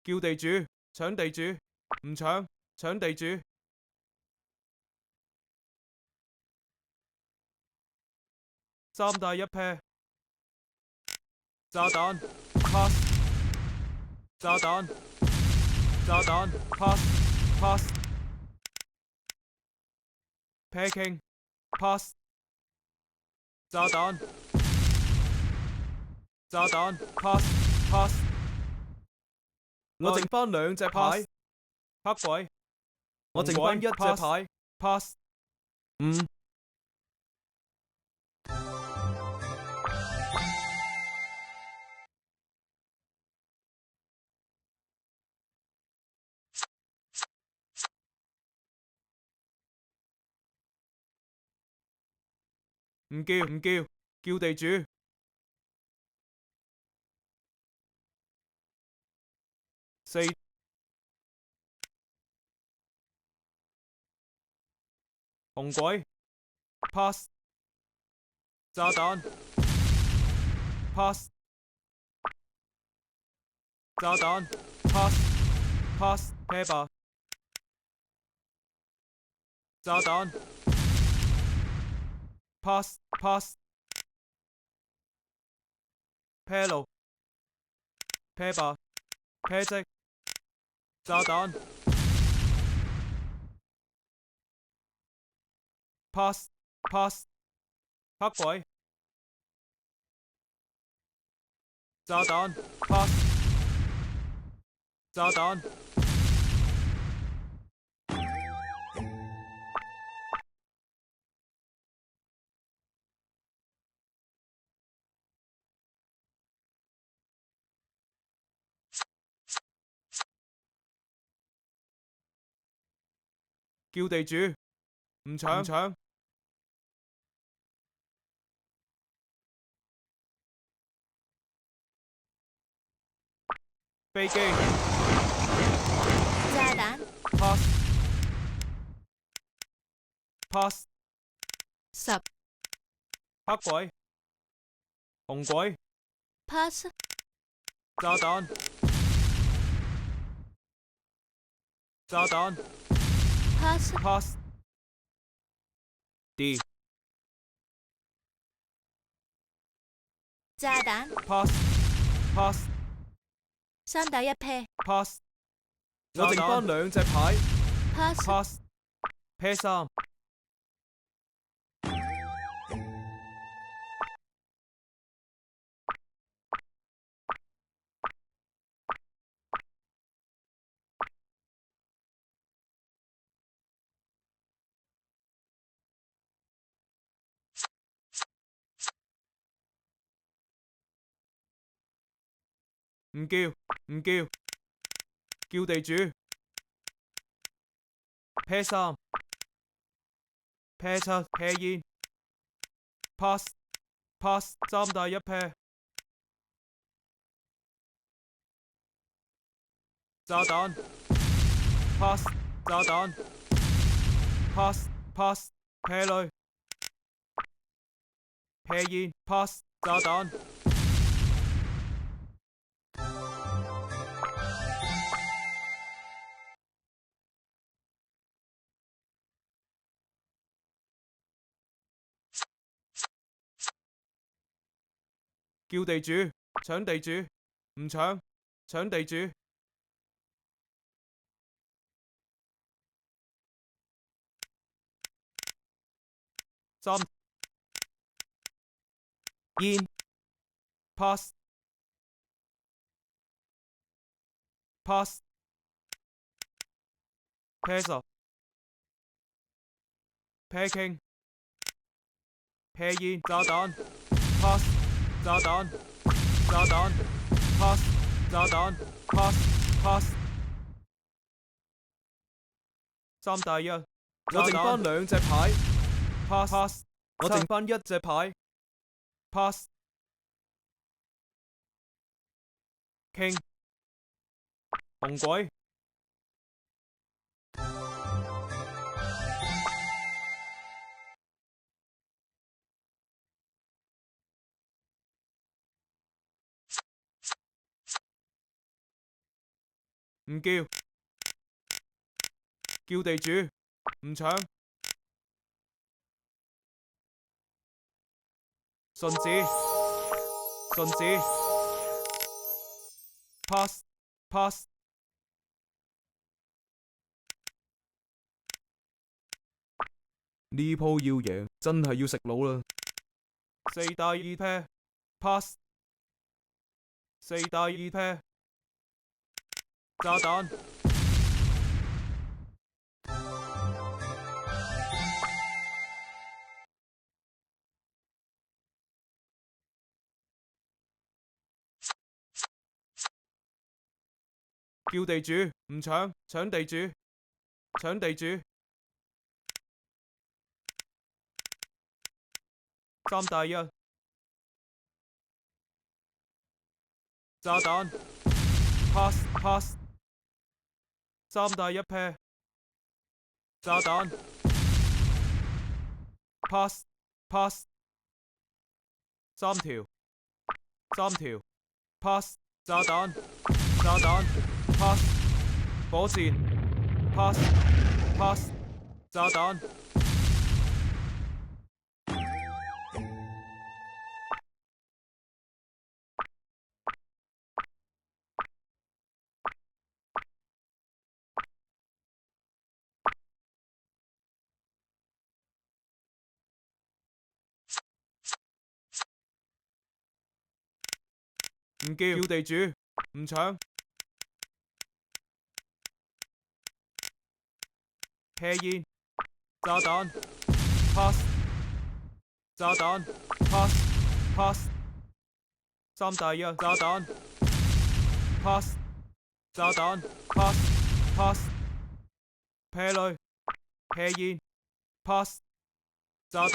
叫地主，搶地主，唔搶，搶地主。三大一 pair， 炸彈 pass， 炸彈，炸彈 pass pass， pair king pass， 炸彈，炸彈 pass pass， 我剩翻兩隻牌，黑鬼，我剩翻一隻牌 pass， 5。唔叫唔叫，叫地主。4紅鬼 pass， 炸彈 pass， 炸彈 pass pass pair 吧，炸彈 pass pass pair 路 pair 吧 pair 色，炸彈 pass pass 黑鬼，炸彈 pass， 炸彈，叫地主，唔搶唔搶，飛機炸彈 pass pass， 10黑鬼，紅鬼， pass 炸彈，炸彈 pass pass D 炸彈 pass pass 三打一 pair pass， 我剩翻兩隻牌 pass pass pair 3。唔叫唔叫，叫地主。pair 3 pair 7 pair 煙 pass pass 三大一 pair， 炸彈 pass 炸彈 pass pass pair 女 pair 煙 pass 炸彈，叫地主，搶地主，唔搶，搶地主。3煙 pass pass pair 10 pair king pair 煙炸彈 pass 炸彈炸彈 pass 炸彈 pass pass 三大一，我剩翻兩隻牌 pass pass， 我剩翻一隻牌 pass king 紅鬼。唔叫，叫地主，唔搶，順子，順子，pass pass，呢鋪要贏，真係要食腦啦！四大二 pair pass，四大二 pair，炸彈。叫地主，唔搶，搶地主，搶地主。三大一，炸彈 pass pass，三大一 pair，炸彈 pass pass，三條 pass，炸彈炸彈 pass，火箭 pass pass，炸彈。唔叫地主，唔搶。啤煙，炸彈 pass，炸彈 pass pass，三大一，炸彈 pass，炸彈 pass pass，啤淚，啤煙 pass，炸彈。